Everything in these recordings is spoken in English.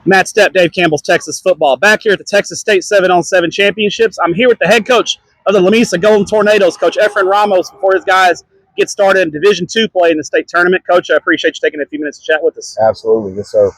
Matt Stepp, Dave Campbell's Texas Football. Back here at the Texas State 7-on-7 Championships. I'm here with the head coach of the Lamesa Golden Tornadoes, Coach Efrain Ramos, before his guys get started in Division II play in the state tournament. Coach, I appreciate you taking a few minutes to chat with us. Absolutely. Yes, sir.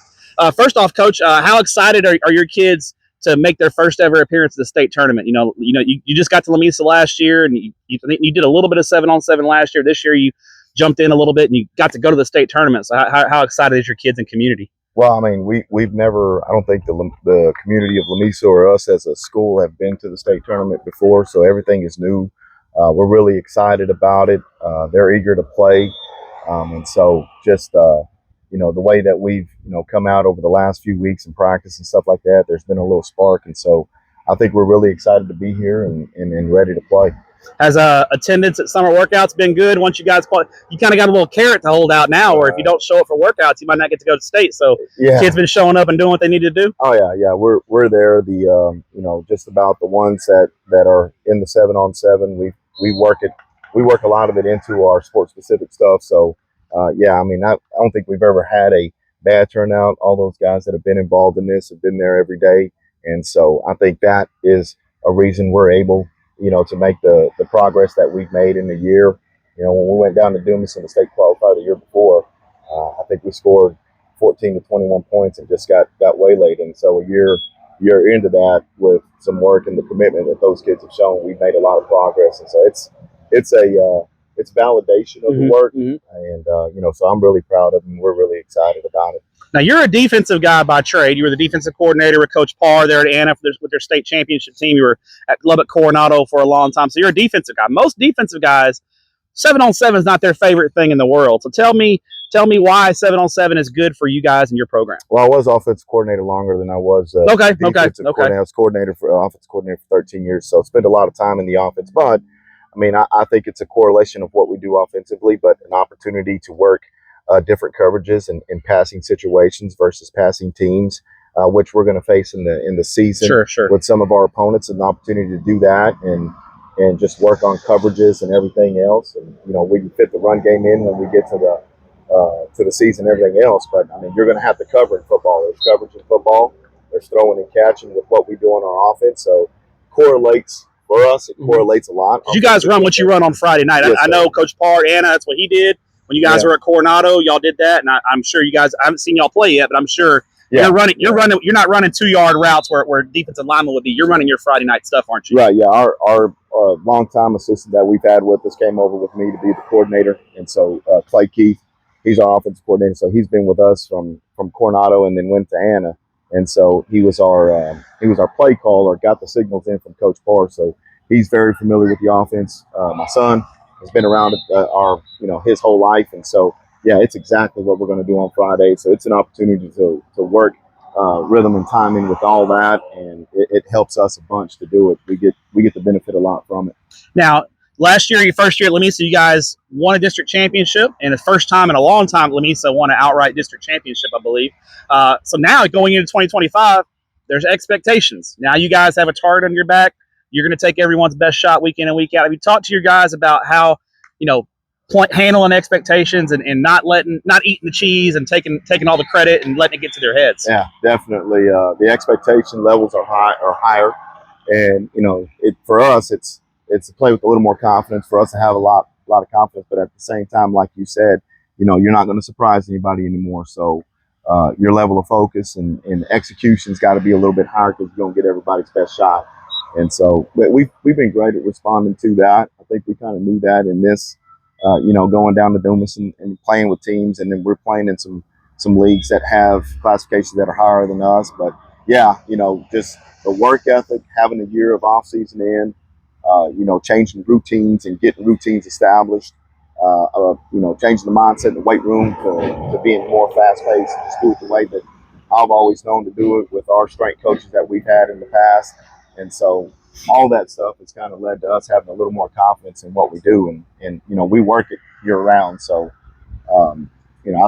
First off, Coach, how excited are your kids to make their first ever appearance at the state tournament? You just got to Lamesa last year, and you did a little bit of 7-on-7 last year. This year you jumped in a little bit, and you got to go to the state tournament. So how excited is your kids and community? Well, I mean, we've never, I don't think the community of Lamesa or us as a school have been to the state tournament before, so everything is new. We're really excited about it. They're eager to play. And so just, the way that we've, come out over the last few weeks in practice and stuff like that, there's been a little spark. And so I think we're really excited to be here and ready to play. Has attendance at summer workouts been good? Once you guys play, you kind of got a little carrot to hold out now, where if you don't show up for workouts, you might not get to go to state. So kids been showing up and doing what they need to do. Oh yeah, we're there. The just about the ones that are in the 7-on-7, we work a lot of it into our sports specific stuff. So I mean, I don't think we've ever had a bad turnout. All those guys that have been involved in this have been there every day, and so I think that is a reason we're able to make the progress that we've made in the year. When we went down to Dumas in the state qualifier the year before, I think we scored 14 to 21 points and just got waylaid. And so a year into that, with some work and the commitment that those kids have shown, we've made a lot of progress. And so it's validation of the work. And, so I'm really proud of them. We're really excited about it. Now, you're a defensive guy by trade. You were the defensive coordinator with Coach Parr there at Anna with their state championship team. You were at Lubbock Coronado for a long time. So you're a defensive guy. Most defensive guys, 7-on-7 is not their favorite thing in the world. So tell me why 7-on-7 is good for you guys in your program. Well, I was offensive coordinator longer than I was defensive coordinator. I was offensive coordinator for 13 years. So spent a lot of time in the offense. But, I mean, I think it's a correlation of what we do offensively, but an opportunity to work different coverages and passing situations versus passing teams, which we're going to face in the season with some of our opponents, an opportunity to do that and just work on coverages and everything else. And we can fit the run game in when we get to the season and everything else. But I mean, you're going to have to cover in football. There's coverage in football. There's throwing and catching with what we do on our offense. So correlates for us. It correlates a lot. You guys run what you run on Friday night. Yes, I know Coach Parr, Anna, that's what he did. When you guys were at Coronado, y'all did that, and I'm sure you guys. I haven't seen y'all play yet, but I'm sure you're running. You're not running 2-yard routes where defensive lineman would be. You're running your Friday night stuff, aren't you? Right. Yeah. Our longtime assistant that we've had with us came over with me to be the coordinator, and so Clay Keith, he's our offensive coordinator. So he's been with us from Coronado and then went to Anna, and so he was our play caller, got the signals in from Coach Parr. So he's very familiar with the offense. My son has been around his whole life, and so it's exactly what we're going to do on Friday. So it's an opportunity to work rhythm and timing with all that, and it helps us a bunch to do it. We get the benefit a lot from it. Now, last year, your first year at Lamesa, you guys won a district championship, and the first time in a long time Lamesa won an outright district championship, I believe. So now going into 2025, there's expectations. Now you guys have a target on your back. You're going to take everyone's best shot week in and week out. Have you talked to your guys about how, handling expectations and not eating the cheese and taking all the credit and letting it get to their heads? Yeah, definitely. The expectation levels are higher, and for us, it's to play with a little more confidence. For us to have a lot of confidence, but at the same time, like you said, you're not going to surprise anybody anymore. So your level of focus and execution's got to be a little bit higher because you're going to get everybody's best shot. And so we've been great at responding to that. I think we kind of knew that in this, going down to Dumas and playing with teams, and then we're playing in some leagues that have classifications that are higher than us. But just the work ethic, having a year of off season in, changing routines and getting routines established, changing the mindset in the weight room to being more fast paced, just do it the way that I've always known to do it with our strength coaches that we've had in the past. And so all that stuff has kind of led to us having a little more confidence in what we do, and we work it year round. So I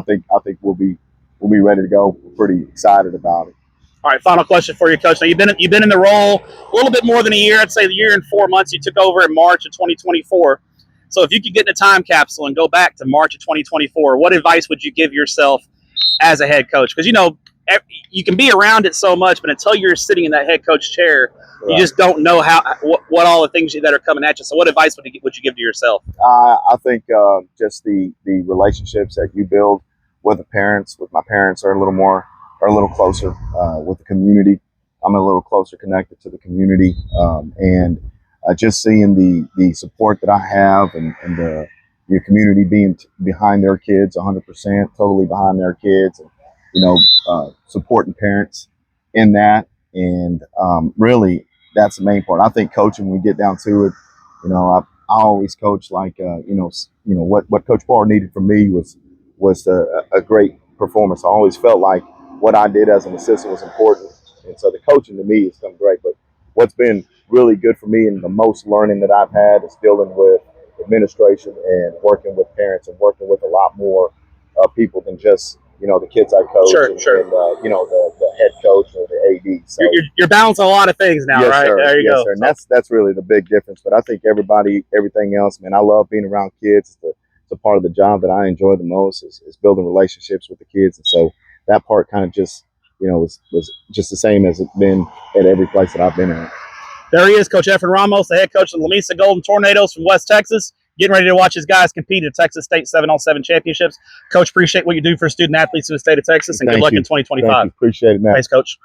think we'll be ready to go. We're pretty excited about it. All right, final question for you, Coach. Now you've been in the role a little bit more than a year. I'd say a year and 4 months. You took over in March of 2024. So if you could get in a time capsule and go back to March of 2024, what advice would you give yourself as a head coach? Because you can be around it so much, but until you're sitting in that head coach chair, you just don't know what all the things that are coming at you. So what advice would you give to yourself? I think just the relationships that you build with the parents, with my parents, are a little closer with the community. I'm a little closer connected to the community, and just seeing the support that I have and the community being behind their kids 100%, totally behind their kids, and supporting parents in that, and really that's the main part. I think coaching, when we get down to it, I always coach like what Coach Paul needed from me was a great performance. I always felt like what I did as an assistant was important, and so the coaching to me has come great. But what's been really good for me and the most learning that I've had is dealing with administration and working with parents and working with a lot more people than just the kids I coach and the head coach or the AD. So you're balancing a lot of things now, yes, right? Sir. There you yes, go. Sir. And that's really the big difference. But I think everything else, man, I love being around kids. It's a part of the job that I enjoy the most is building relationships with the kids. And so that part kind of just, was just the same as it's been at every place that I've been at. There he is, Coach Efrain Ramos, the head coach of the Lamesa Golden Tornadoes from West Texas, getting ready to watch his guys compete at Texas State 7-on-7 championships. Coach, appreciate what you do for student athletes in the state of Texas, and good luck in 2025. Thank you. Appreciate it, man. Thanks, Coach.